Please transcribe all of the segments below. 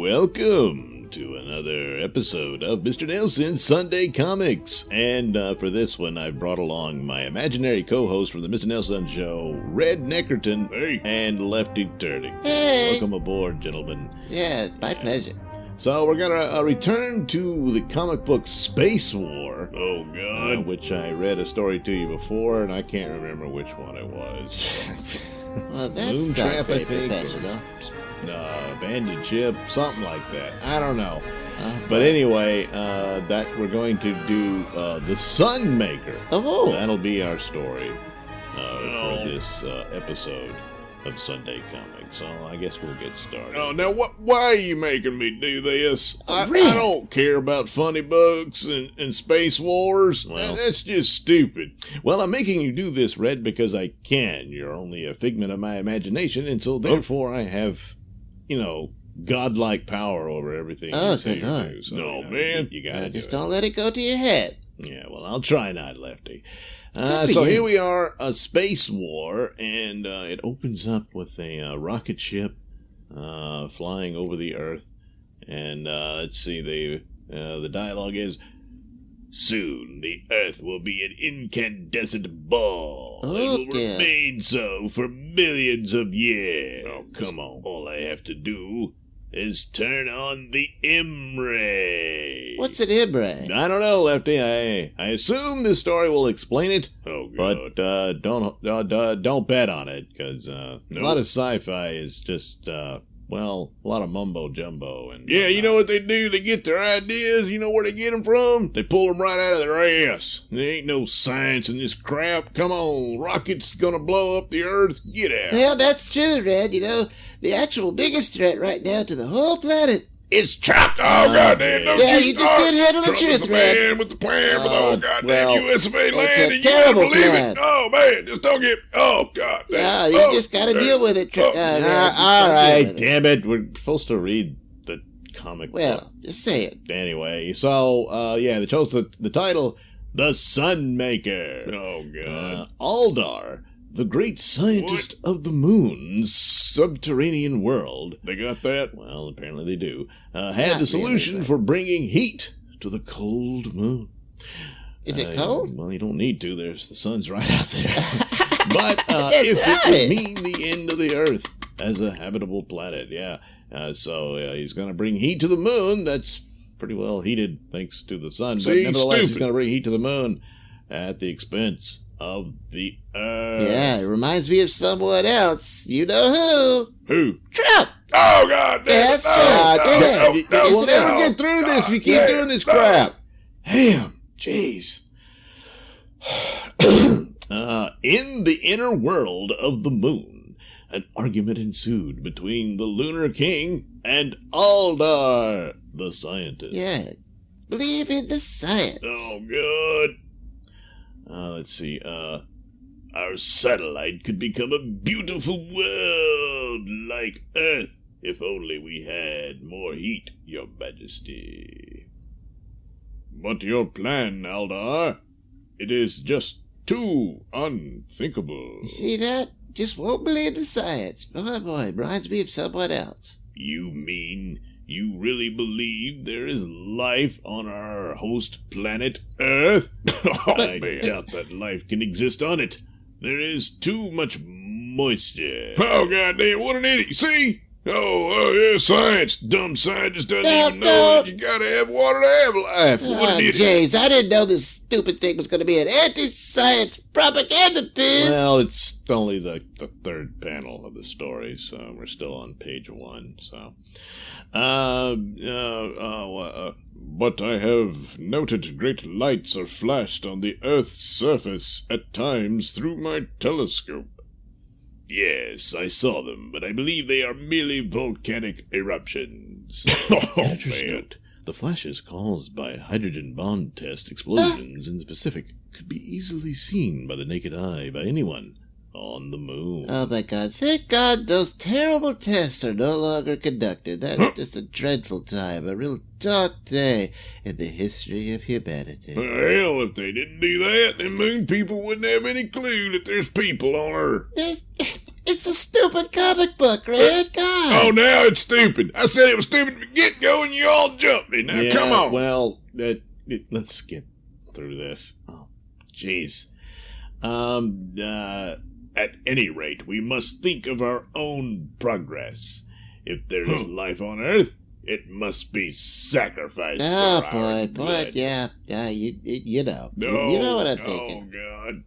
Welcome to another episode of Mr. Nelson's Sunday Comics. And for this one, I brought along my imaginary co-host from the Mr. Nelson Show, Red Neckerton, and Lefty Turdick. Hey! Welcome aboard, gentlemen. Yeah, it's my pleasure. So we're gonna return to the comic book Space War. Oh, God. Which I read a story to you before, and I can't remember which one it was. Well, that's Moon not Trap, very I think, professional. Abandoned ship, something like that. I don't know. But anyway, that we're going to do the Sun Maker. Oh, That'll be our story for this episode of Sunday Comics. So I guess we'll get started. Oh, now why are you making me do this? I Red. don't care about funny books and space wars. Well. That's just stupid. Well, I'm making you do this, Red, because I can. You're only a figment of my imagination, and so therefore I have, godlike power over everything. Oh, you say good you Lord. do. So, No, man. You gotta do just it. don't let it go to your head. Yeah, well, I'll try not, Lefty. Good for So you. here we are, a space war, and it opens up with a rocket ship flying over the Earth. And let's see, the dialogue is, "Soon the Earth will be an incandescent ball. Oh, it will dear. remain so for millions of years. Oh, come on. All I have to do is turn on the M-ray." What's an Ibre? I don't know, Lefty. I assume this story will explain it, Oh, God. but don't bet on it, because a lot of sci-fi is just a lot of mumbo jumbo. And Yeah, you know what they do? They get their ideas. You know where they get them from? They pull them right out of their ass. There ain't no science in this crap. Come on, rockets gonna blow up the Earth. Get out. Well, that's true, Red. The actual biggest threat right now to the whole planet. it's trapped. Oh, goddamn. Don't Yeah, you just can't handle the Trump is truth, the Red. man with the plan for the whole goddamn well, US of A land. it's a And you terrible wouldn't believe plan. it. Oh, man. Just don't get... Oh, God. Yeah, you just gotta deal with it, Red. all Just right, gotta deal with it. damn it. We're supposed to read the comic book. Well, just say it. Anyway, so, they chose the title, The Sun Maker. Oh, God. Aldar, the great scientist of the moon's subterranean world. They got that? Well, apparently they do. Not Had really, the solution but- for bringing heat to the cold moon. Is it cold? Well, you don't need to. The sun's right out there. But That's if it right. would mean the end of the Earth as a habitable planet, yeah. So he's going to bring heat to the moon. That's pretty well heated thanks to the sun. But See, nevertheless, he's stupid. going to bring heat to the moon at the expense of the Earth. Yeah, it reminds me of someone else. You know who? Who? Trump! Oh, God damn it. That's No, right. no, Yeah. no, no, We'll no, never no. get through this if we keep God doing this damn, crap. Damn. Jeez. In the inner world of the moon, an argument ensued between the Lunar King and Aldar, the scientist. Yeah, believe in the science. Oh, good. Let's see. Our satellite could become a beautiful world like Earth if only we had more heat, Your Majesty. But your plan, Aldar, it is just too unthinkable. You see that? Just won't believe the science. Boy, reminds me of someone else. You mean you really believe there is life on our host planet Earth? I man. doubt that life can exist on it. There is too much moisture. Oh, goddamn, what an idiot. See? Oh, yeah, science. Dumb scientist doesn't No, even know no. that you gotta have water to have life. What an idiot. James, I didn't know this stupid thing was going to be an anti-science propaganda piece. Well, it's only the third panel of the story, so we're still on page 1. So, But I have noted great lights are flashed on the Earth's surface at times through my telescope. yes, I saw them, but I believe they are merely volcanic eruptions. Oh, Interesting man. note, the flashes caused by hydrogen bomb test explosions in the Pacific could be easily seen by the naked eye by anyone on the moon. Oh my God, thank God those terrible tests are no longer conducted. That's just a dreadful time, a real dark day in the history of humanity. Hell, if they didn't do that, then moon people wouldn't have any clue that there's people on Earth. It's a stupid comic book, Red. God. Oh, now it's stupid. I said it was stupid to get go, and you all jumped me. Now, come on. Well, let's get through this. Oh, jeez. At any rate, we must think of our own progress. If there is life on Earth, it must be sacrificed. Oh, for our boy, blood. yeah, you know. No, You know what I'm thinking. Oh, God.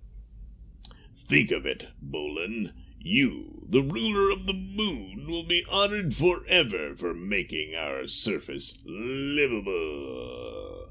Think of it, Bolin. You, the ruler of the moon, will be honored forever for making our surface livable.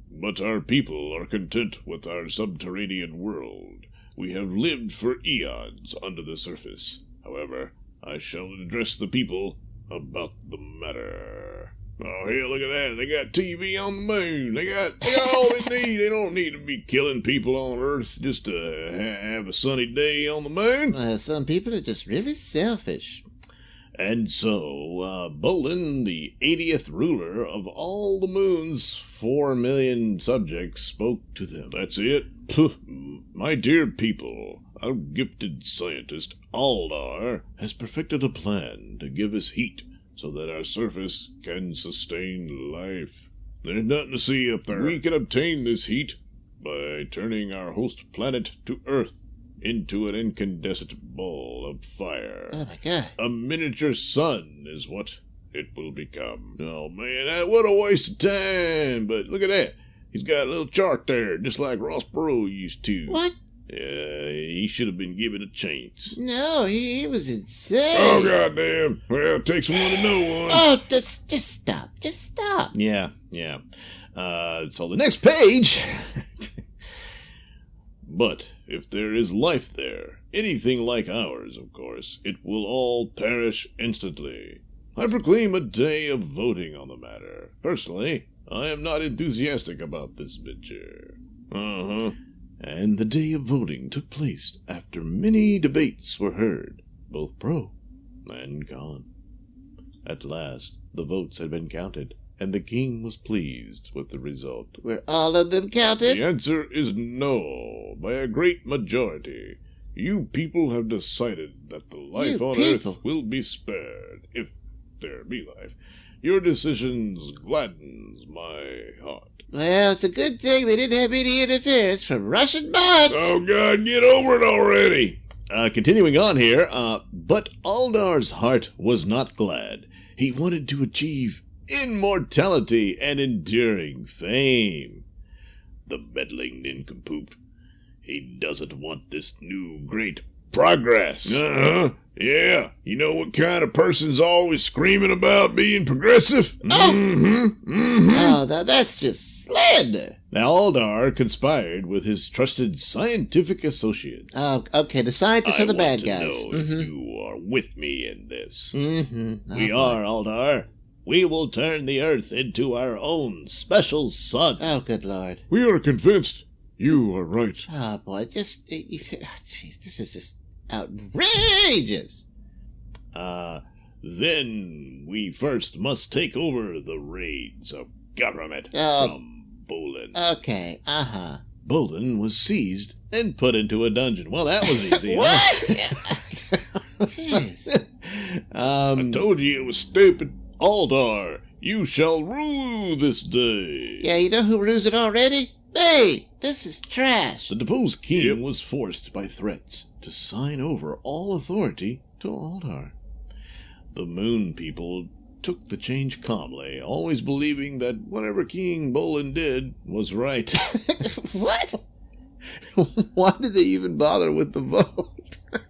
But our people are content with our subterranean world. We have lived for eons under the surface. However, I shall address the people about the matter. Oh, hell, look at that. They got TV on the moon. They got all they need. They don't need to be killing people on Earth just to have a sunny day on the moon. Some people are just really selfish. And so, Bolin, the 80th ruler of all the moon's 4 million subjects, spoke to them. That's it. My dear people, our gifted scientist, Aldar, has perfected a plan to give us heat so that our surface can sustain life. There's nothing to see up there. We can obtain this heat by turning our host planet to Earth into an incandescent ball of fire. Oh, my God. A miniature sun is what it will become. Oh, man, what a waste of time. But look at that. He's got a little chart there, just like Ross Perot used to. What? Yeah, he should have been given a chance. No, he was insane. Oh, goddamn. Well, it takes one to know one. Oh, just stop. Just stop. Yeah. So the next page. But if there is life there, anything like ours, of course, it will all perish instantly. I proclaim a day of voting on the matter. Personally, I am not enthusiastic about this venture. And the day of voting took place after many debates were heard, both pro and con. At last, the votes had been counted, and the king was pleased with the result. Were all of them counted? The answer is no, by a great majority. You people have decided that the life You on people? Earth will be spared, if there be life. Your decisions gladdens my heart. Well, it's a good thing they didn't have any interference from Russian bots. Oh, God, get over it already. Continuing on here, but Aldar's heart was not glad. He wanted to achieve immortality and enduring fame. The meddling nincompoop. He doesn't want this new great progress. Yeah. You know what kind of person's always screaming about being progressive? Oh, now that's just slander. Now Aldar conspired with his trusted scientific associates. Oh, okay, the scientists are the bad I guys. want to know if you are with me in this. Mm-hmm. We are, Aldar. We will turn the Earth into our own special sun. Oh, good Lord. We are convinced you are right. Oh, boy, jeez, this is just outrageous. Then we first must take over the reins of government Oh. from Bolin. Okay, uh-huh. Bolin was seized and put into a dungeon. Well, that was easy. What? Huh? Jeez. I told you it was stupid. Aldar, you shall rule this day. Yeah, you know who rules it already? Hey, this is trash. The deposed king was forced by threats to sign over all authority to Aldar. The moon people took the change calmly, always believing that whatever King Bolin did was right. What? Why did they even bother with the vote?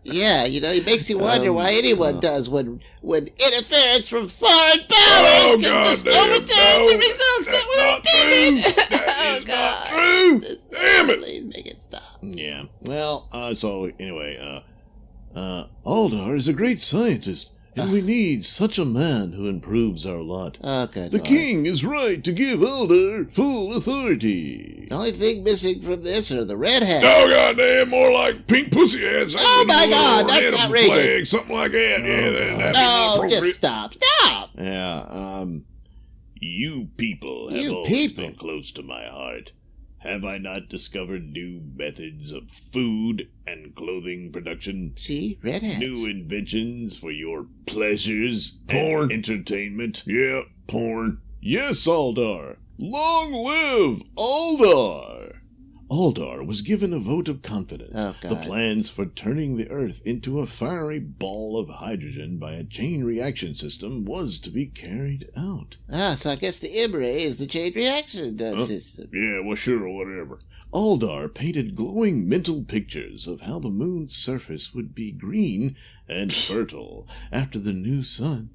Yeah, you know, it makes you wonder why anyone does when interference from foreign powers can just overturn the results that were intended. That is not true. Damn it! Please make it stop. Yeah. Well, so anyway, Aldar is a great scientist, and we need such a man who improves our lot. Oh, good The Lord. king is right to give Aldar full authority. The only thing missing from this are the red hats. Oh, goddamn, more like pink pussy hats. Oh, my God, that's Animal outrageous. flag, something like that. Yeah, that'd be more No, appropriate. just stop. Stop! Yeah, you people have You always people? been close to my heart. Have I not discovered new methods of food and clothing production? See, red hats. New inventions for your pleasures Porn. and entertainment? Yeah, porn. Yes, Aldar. Long live Aldar! Aldar was given a vote of confidence. Oh, The God. plans for turning the Earth into a fiery ball of hydrogen by a chain reaction system was to be carried out. Ah, so I guess the Imre is the chain reaction system. Yeah, well, sure, whatever. Aldar painted glowing mental pictures of how the moon's surface would be green and fertile after the new sun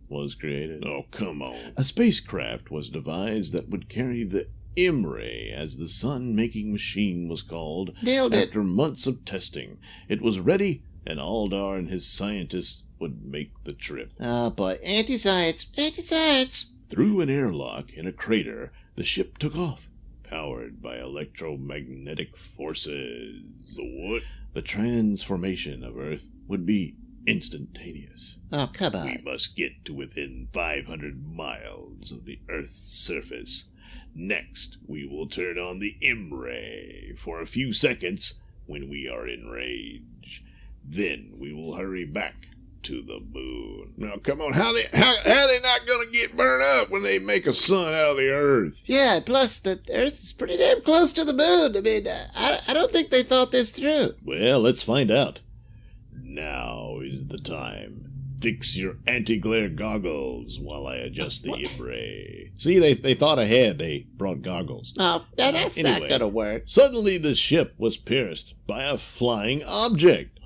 was created. Oh, come on. A spacecraft was devised that would carry the Imre, as the sun-making machine was called. Nailed it. After months of testing, it was ready, and Aldar and his scientists would make the trip. Oh, boy. Anti-science. Anti-science. Through an airlock in a crater, the ship took off, powered by electromagnetic forces. What? The transformation of Earth would be instantaneous. Oh, come on. We must get to within 500 miles of the Earth's surface. Next, we will turn on the Imre for a few seconds when we are in range. Then we will hurry back to the moon. Now, come on. How they not gonna get burned up when they make a sun out of the Earth? Yeah, plus the Earth is pretty damn close to the moon. I mean, I don't think they thought this through. Well, let's find out. Now is the time. Fix your anti-glare goggles while I adjust the Imre. See, they thought ahead. They brought goggles. Oh, that's Anyway. not gonna work. Suddenly the ship was pierced by a flying object.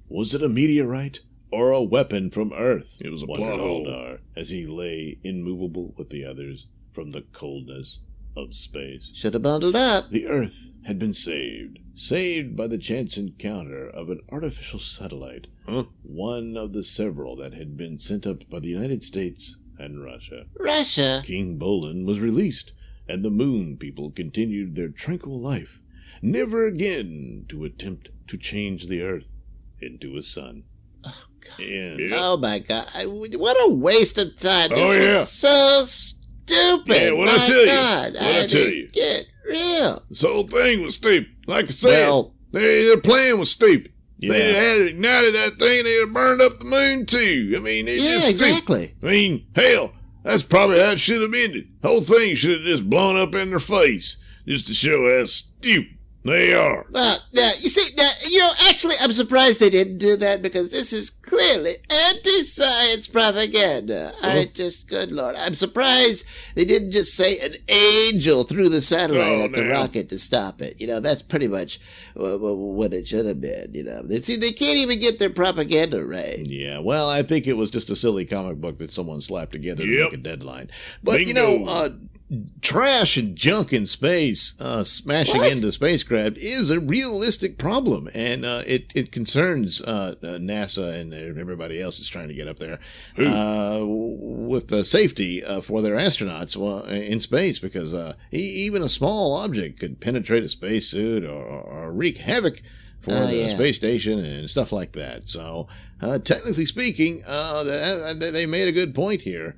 Was it a meteorite or a weapon from Earth? It was a wondered plot hole. Aldar as he lay immovable with the others from the coldness of space. Should have bundled up. The Earth had been saved by the chance encounter of an artificial satellite, one of the several that had been sent up by the United States and Russia. Russia. King Bolin was released, and the moon people continued their tranquil life, never again to attempt to change the Earth into a sun. Oh, God. And Oh, my God. What a waste of time. This Oh, yeah. was so stupid. Yeah, what'd I My tell you? God. What'd I tell you? Get real. This whole thing was stupid. Like I said, Well, their plan was stupid. yeah. They had ignited that thing, they'd have burned up the moon too. I mean, it's Yeah, just stupid. exactly. I mean, hell, that's probably how it should have ended. The whole thing should have just blown up in their face, just to show how stupid they are. Now, you see, actually, I'm surprised they didn't do that because this is clearly anti-science propaganda. Good Lord. I'm surprised they didn't just say an angel threw the satellite Oh, at the now. rocket to stop it. That's pretty much what it should have been, See, they can't even get their propaganda right. Yeah, well, I think it was just a silly comic book that someone slapped together to Yep. make a deadline. But, Bingo. trash and junk in space, smashing What? into spacecraft is a realistic problem, and it concerns NASA and everybody else is trying to get up there with the safety for their astronauts in space, because even a small object could penetrate a spacesuit or wreak havoc for the yeah. space station and stuff like that. So, technically speaking, they made a good point here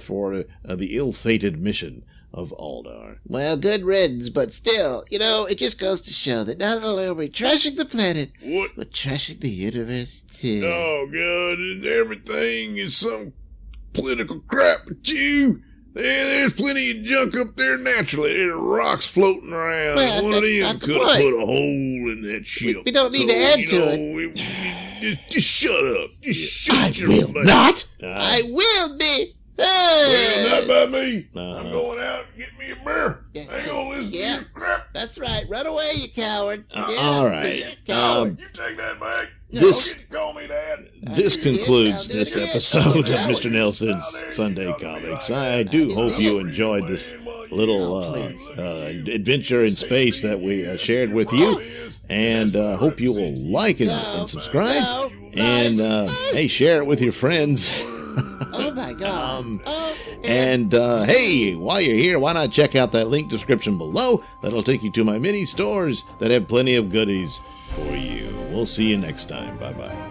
for the ill-fated mission of Aldar. Well, good riddance, but still, it just goes to show that not only are we trashing the planet, What? but trashing the universe too. Oh, God, and everything is some political crap, but there's plenty of junk up there naturally. There's rocks floating around. Well, One of that's them not the could have point. put a hole in that ship. we don't need to add to it. Just shut up. Just shut I your will mouth. not. Uh, I will be. Well, not by me. Uh-huh. I'm going out and get me a beer. Yes, I ain't gonna listen yeah. to your crap. That's right. Run away, you coward. all right. Coward. You take that back. This- Don't get to call me that. This I'll do it concludes again. this I'll do it episode again. of Mr. Nelson's Sunday Comics. I do hope you enjoyed this little adventure in space that we shared with you, and hope you will like and subscribe, and hey, share it with your friends. Oh, my God. And hey, while you're here, why not check out that link description below? That'll take you to my mini stores that have plenty of goodies for you. We'll see you next time. Bye-bye.